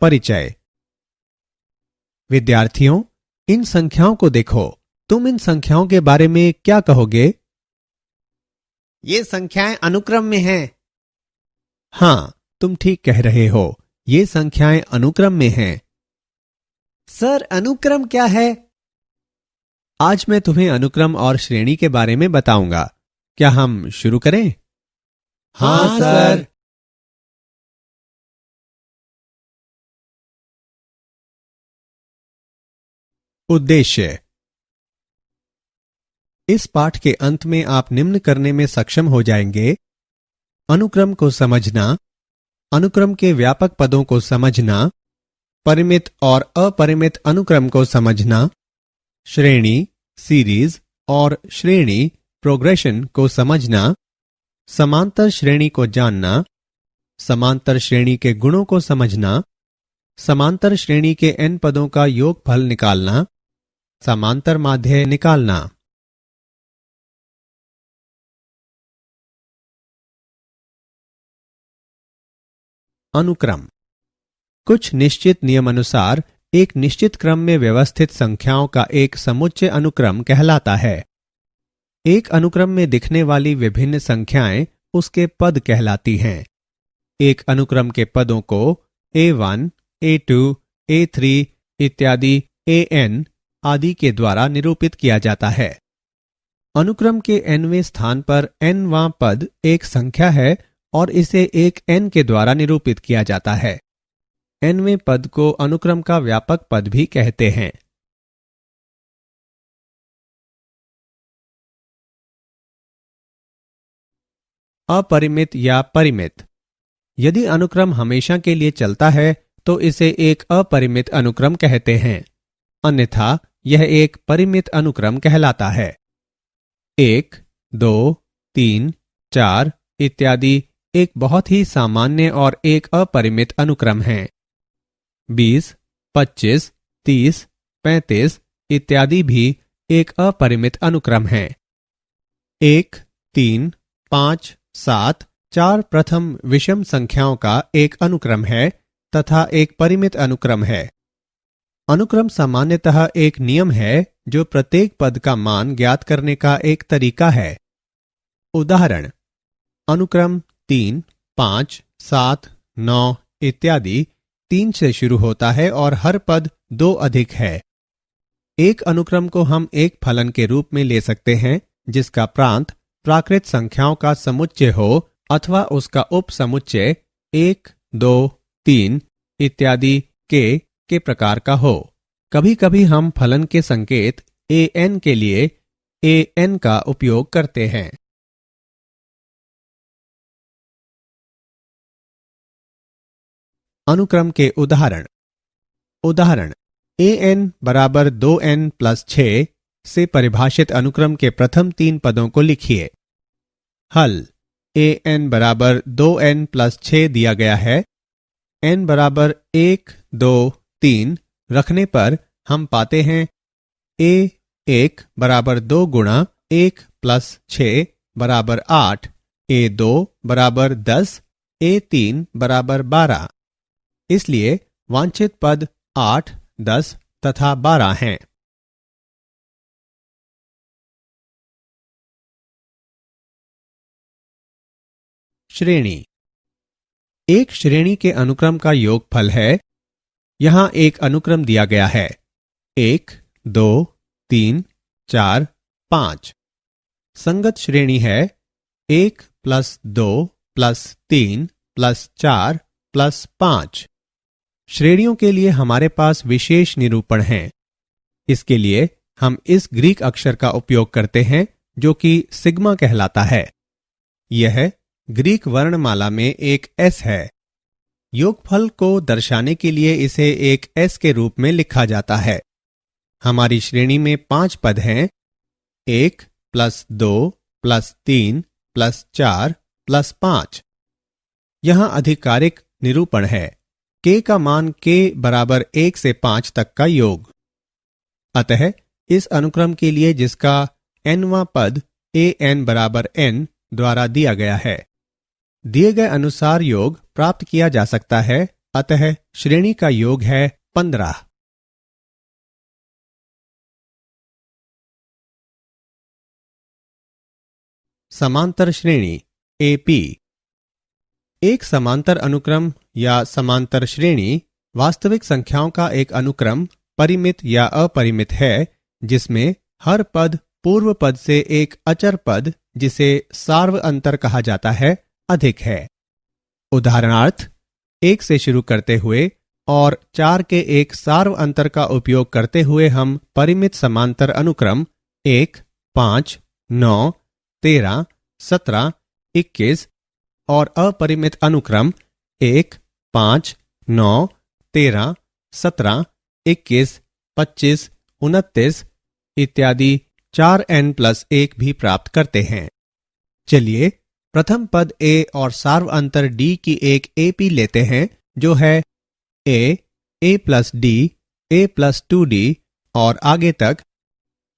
परिचय। विद्यार्थियों, इन संख्याओं को देखो। तुम इन संख्याओं के बारे में क्या कहोगे? ये संख्याएं अनुक्रम में हैं। हाँ, तुम ठीक कह रहे हो। ये संख्याएं अनुक्रम में हैं। सर, अनुक्रम क्या है? आज मैं तुम्हें अनुक्रम और श्रेणी के बारे में बताऊंगा। क्या हम शुरू करें? हाँ सर। उद्देश्य। इस पाठ के अंत में आप निम्न करने में सक्षम हो जाएंगे: अनुक्रम को समझना, अनुक्रम के व्यापक पदों को समझना, परिमित और अपरिमित अनुक्रम को समझना, श्रेणी, सीरीज और श्रेणी, प्रोग्रेशन को समझना, समांतर श्रेणी को जानना, समांतर श्रेणी के गुणों को समझना, समांतर श्रेणी के n पदों का योगफल निकालना, समांतर माध्य निकालना। अनुक्रम कुछ निश्चित नियमानुसार एक निश्चित क्रम में व्यवस्थित संख्याओं का एक समुच्चय अनुक्रम कहलाता है। एक अनुक्रम में दिखने वाली विभिन्न संख्याएं उसके पद कहलाती हैं। एक अनुक्रम के पदों को A1, A2, A3 इत्यादि AN आदि के द्वारा निरूपित किया जाता है। अनुक्रम के nवें स्थान पर nवां पद एक संख्या है और इसे एक n के द्वारा निरूपित किया जाता है। nवें पद को अनुक्रम का व्यापक पद भी कहते हैं। अपरिमित या परिमित। यदि अनुक्रम हमेशा के लिए चलता है तो इसे एक अपरिमित अनुक्रम कहते हैं, अन्यथा यह एक परिमित अनुक्रम कहलाता है। 1, 2, 3, 4 इत्यादि एक बहुत ही सामान्य और एक अपरिमित अनुक्रम है। 20, 25, 30, 35 इत्यादि भी एक अपरिमित अनुक्रम है। 1, 3, 5, 7, 4 प्रथम विषम संख्याओं का एक अनुक्रम है तथा एक परिमित अनुक्रम है। अनुक्रम सामान्यतः एक नियम है जो प्रत्येक पद का मान ज्ञात करने का एक तरीका है। उदाहरण: अनुक्रम 3, 5, 7, 9 इत्यादि 3 से शुरू होता है और हर पद 2 अधिक है। एक अनुक्रम को हम एक फलन के रूप में ले सकते हैं जिसका प्रांत प्राकृत संख्याओं का समुच्चय हो अथवा उसका उप समुच्चय 1, 2, 3 इत्यादि के प्रकार का हो। कभी कभी हम फलन के संकेत an के लिए an का उपयोग करते हैं। अनुक्रम के उदाहरण: an बराबर 2n + 6 से परिभाषित अनुक्रम के प्रथम 3 पदों को लिखिए। हल: an बराबर 2n + 6 दिया गया है। n बराबर 1, 2, 3 रखने पर हम पाते हैं A1 बराबर 2 गुणा 1 + 6 बराबर 8, A2 बराबर 10, A3 बराबर 12। इसलिए वांछित पद 8, 10 तथा 12 हैं। श्रेणी एक श्रेणी के अनुक्रम का योगफल है। यहां एक अनुक्रम दिया गया है: 1, 2, 3, 4, 5। संगत श्रेणी है 1 + 2 + 3 + 4 + 5। श्रेणियों के लिए हमारे पास विशेष निरूपण हैं। इसके लिए हम इस ग्रीक अक्षर का उपयोग करते हैं जो कि सिग्मा कहलाता है। यह ग्रीक वर्णमाला में एक S है। योगफल को दर्शाने के लिए इसे एक S के रूप में लिखा जाता है। हमारी श्रेणी में 5 पद हैं: 1 + 2 + 3 + 4 + 5। यहां आधिकारिक निरूपण है k का मान k बराबर 1 से 5 तक का योग। अतः इस अनुक्रम के लिए जिसका nवां पद an बराबर n द्वारा दिया गया है, दिए गए अनुसार योग प्राप्त किया जा सकता है अतः श्रेणी का योग है 15। समांतर श्रेणी एपी। एक समांतर अनुक्रम या समांतर श्रेणी वास्तविक संख्याओं का एक अनुक्रम परिमित या अपरिमित है जिसमें हर पद पूर्व पद से एक अचर पद जिसे सार्व अंतर कहा जाता है अधिक है। उदाहरणार्थ 1 से शुरू करते हुए और 4 के एक सार्व अंतर का उपयोग करते हुए हम परिमित समांतर अनुक्रम 1, 5, 9, 13, 17, 21 और अपरिमित अनुक्रम 1, 5, 9, 13, 17, 21, 25, 29 इत्यादि 4n+1 भी प्राप्त करते हैं। चलिए प्रथम पद a और सार्व अंतर d की एक AP लेते हैं जो है a+d, a+2d और आगे तक।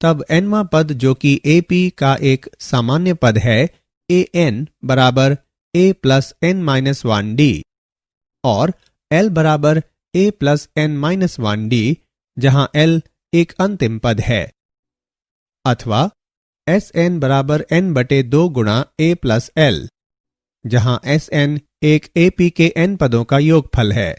तब nवां पद जो कि AP का एक सामान्य पद है an बराबर a+n-1d और l बराबर a+n-1d जहां l एक अंतिम पद है, अथवा Sn बराबर n/2 गुणा a+l जहां Sn एक AP के n पदों का योगफल है।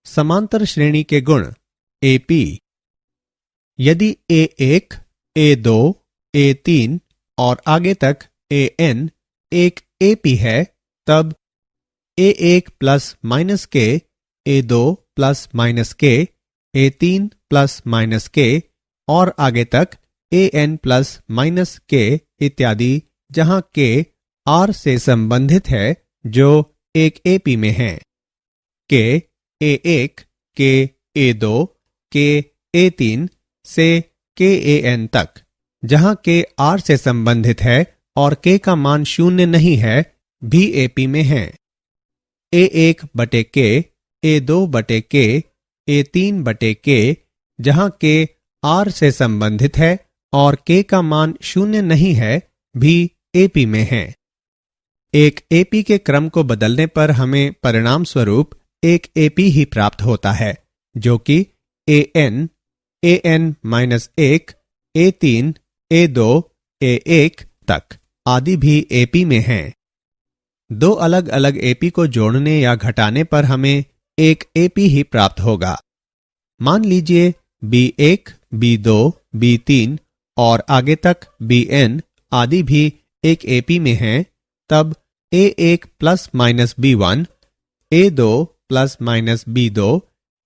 समांतर श्रेणी के गुण AP। यदि A1, A2, A3 और आगे तक An एक AP है तब A1 प्लस माइनस के, A2 प्लस माइनस के, A3 प्लस माइनस के और आगे तक An प्लस माइनस के इत्यादि जहां के R से संबंधित है जो एक AP में है। के A1, के A2, के A3 से के An तक जहां के R से संबंधित है और के का मान 0 नहीं है भी AP में है। A1 बटे के, A2 बटे के, A3 बटे के जहां के R से संबंधित है और के का मान 0 नहीं है भी AP में है। एक AP के क्रम को बदलने पर हमें परिणाम स्वरूप एक AP ही प्राप्त होता है जो कि An, An-1, A3, A2, A1 तक आदि भी AP में हैं। दो अलग अलग AP को जोड़ने या घटाने पर हमें एक AP ही प्राप्त होगा। मान लीजिए B1, B2, B3 और आगे तक Bn आदि भी एक AP में हैं, तब A1 plus minus B1, A2 plus minus B2,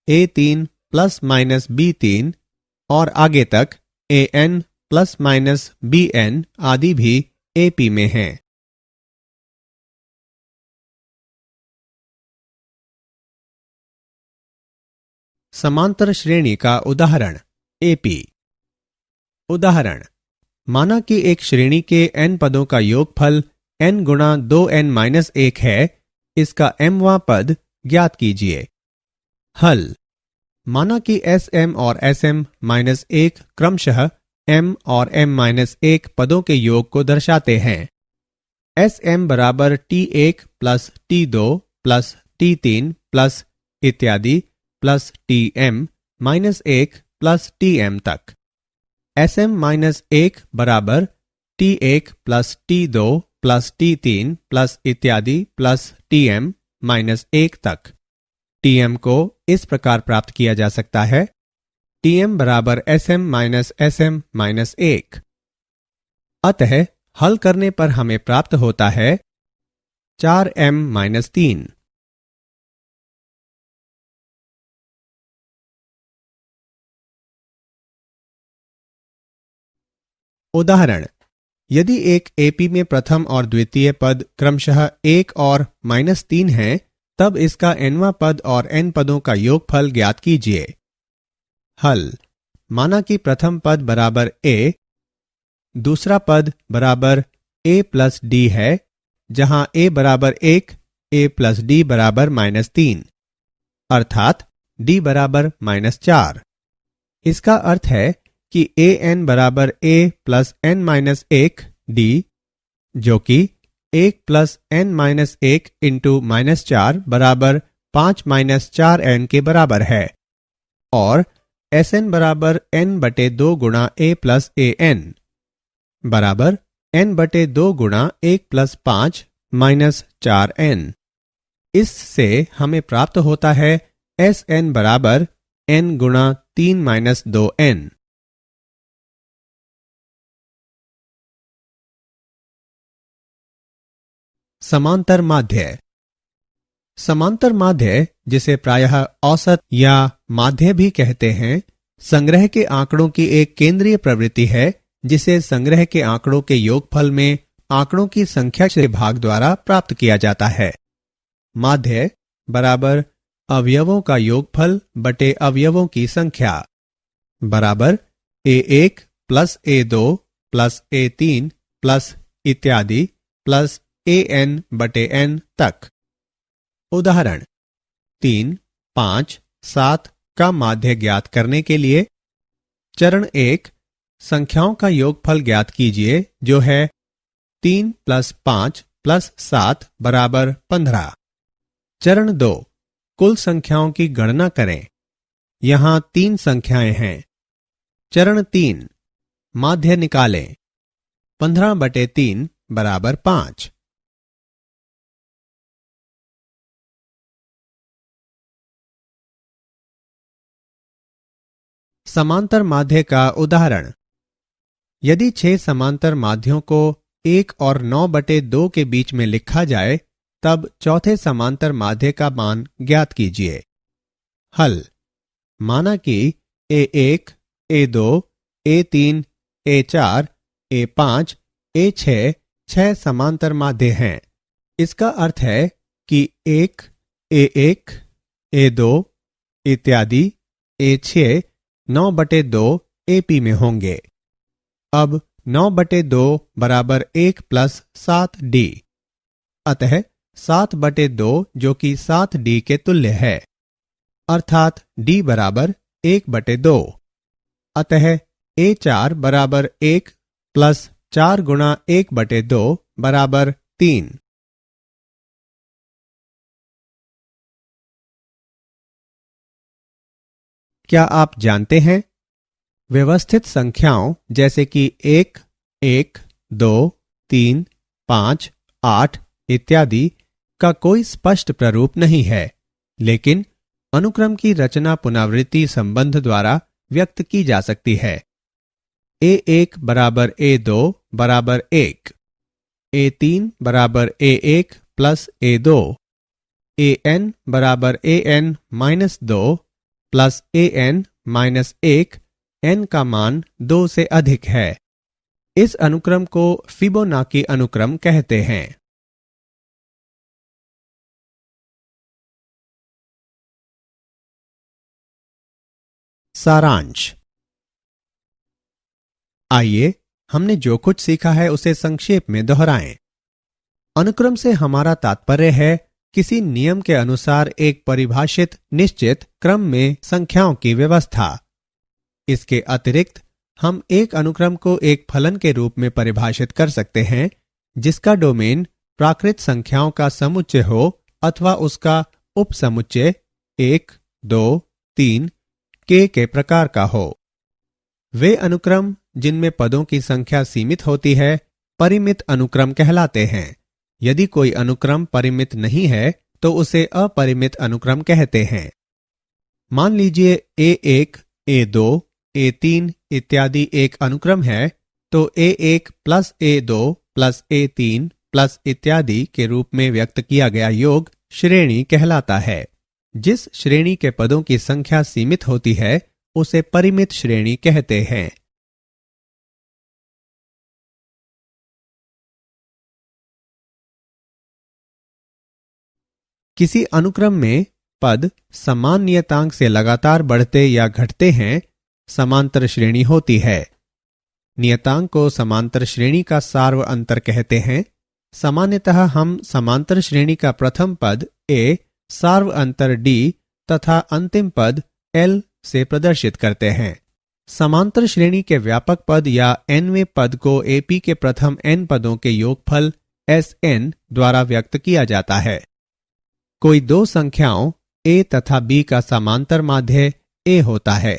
A3 plus minus B3 और आगे तक An प्लस माइनस Bn आदि भी AP में हैं। समांतर श्रेणी का उदाहरण AP। उदाहरण, माना कि एक श्रेणी के n पदों का योगफल n गुणा 2n-1 है। इसका mवां पद ज्ञात कीजिए। हल, माना कि Sm और Sm-1 क्रमशः m और m-1 पदों के योग को दर्शाते हैं। Sm बराबर T1 plus T2 plus T3 plus इत्यादि प्लस Tm-1 प्लस Tm तक। Sm-1 बराबर T1 plus T2 plus T3 plus इत्यादि प्लस Tm-1 तक। Tm को इस प्रकार प्राप्त किया जा सकता है Tm बराबर Sm-Sm-1। अतः हल करने पर हमें प्राप्त होता है 4m-3। उदाहरण, यदि एक AP में प्रथम और द्वितीय पद क्रमशः 1 और -3 हैं, तब इसका nवां पद और n पदों का योगफल ज्ञात कीजिए। हल, माना कि प्रथम पद बराबर a, दूसरा पद बराबर a प्लस d है, जहां a बराबर 1, a प्लस d बराबर -3, अर्थात d बराबर -4। इसका अर्थ है कि an बराबर a plus n minus 1 d, जो कि 1 plus n minus 1 into minus 4 बराबर 5 माइनस 4n के बराबर है, और Sn बराबर n बटे 2 गुणा a प्लस an बराबर n बटे 2 गुणा 1 प्लस 5 माइनस 4n। इससे हमें प्राप्त होता है Sn बराबर n गुणा 3 माइनस 2n। समांतर माध्य। समांतर माध्य, जिसे प्रायः औसत या माध्य भी कहते हैं, संग्रह के आंकड़ों की एक केंद्रीय प्रवृत्ति है जिसे संग्रह के आंकड़ों के योगफल में आंकड़ों की संख्या से भाग द्वारा प्राप्त किया जाता है। माध्य बराबर अवयवों का योगफल बटे अवयवों की संख्या बराबर a1 plus a2 plus a3 plus इत्यादि प्लस an बटे n तक। उदाहरण 3, 5, 7 का माध्य ज्ञात करने के लिए चरण 1 संख्याओं का योगफल ज्ञात कीजिए, जो है 3 प्लस 5 प्लस 7 बराबर 15। चरण 2 कुल संख्याओं की गणना करें। यहां 3 संख्याएं हैं। चरण 3 माध्य निकालें। 15 बटे 3 बराबर 5। समांतर माध्य का उदाहरण। यदि 6 समांतर माध्यों को 1 और 9 बटे 2 के बीच में लिखा जाए, तब चौथे समांतर माध्य का मान ज्ञात कीजिए। हल। माना कि a1, a2, a3, a4, a5, a6 6 समांतर माध्य हैं। इसका अर्थ है कि 1, a1, a2 इत्यादि a6 9 बटे 2 AP में होंगे। अब 9 बटे 2 बराबर 1 प्लस 7D, अतः 7 बटे 2 जो कि 7D के तुल्य है, अर्थात D बराबर 1 बटे 2। अतः A4 बराबर 1 प्लस 4 गुणा 1 बटे 2 बराबर 3। क्या आप जानते हैं, व्यवस्थित संख्याओं जैसे कि 1, 1, 2, 3, 5, 8 इत्यादि का कोई स्पष्ट प्रारूप नहीं है, लेकिन अनुक्रम की रचना पुनरावृत्ति संबंध द्वारा व्यक्त की जा सकती है। a1 बराबर a2 बराबर 1, a3 बराबर a1 प्लस a2, an बराबर an minus 2 plus an minus 1, n का मान 2 से अधिक है। इस अनुक्रम को फिबोनाची अनुक्रम कहते हैं। सारांश। आइए हमने जो कुछ सीखा है उसे संक्षेप में दोहराएं। अनुक्रम से हमारा तात्पर्य है किसी नियम के अनुसार एक परिभाषित निश्चित क्रम में संख्याओं की व्यवस्था। इसके अतिरिक्त हम एक अनुक्रम को एक फलन के रूप में परिभाषित कर सकते हैं जिसका डोमेन प्राकृत संख्याओं का समुच्चय हो अथवा उसका उपसमुच्चय 1, 2, 3 के प्रकार का हो। वे अनुक्रम जिनमें पदों की संख्या सीमित होती है परिमित अनुक्रम कहलाते हैं। यदि कोई अनुक्रम परिमित नहीं है तो उसे अपरिमित अनुक्रम कहते हैं। मान लीजिए a1, a2, a3 इत्यादि एक अनुक्रम है, तो a1 plus a2 plus a3 plus इत्यादि के रूप में व्यक्त किया गया योग श्रेणी कहलाता है। जिस श्रेणी के पदों की संख्या सीमित होती है उसे परिमित श्रेणी कहते हैं। किसी अनुक्रम में पद समान नियतांक से लगातार बढ़ते या घटते हैं, समांतर श्रेणी होती है। नियतांक को समांतर श्रेणी का सार्व अंतर कहते हैं। सामान्यतः हम समांतर श्रेणी का प्रथम पद a सार्व अंतर d तथा अंतिम पद l से प्रदर्शित करते हैं। समांतर श्रेणी के व्यापक पद या nवें पद को AP के प्रथम n पदों के योगफल Sn द्वारा व्यक्त किया जाता है। कोई दो संख्याओं a तथा b का समांतर माध्य a होता है,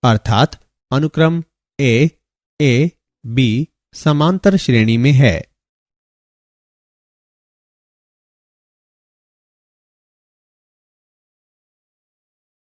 अर्थात अनुक्रम a, a, b समांतर श्रेणी में है।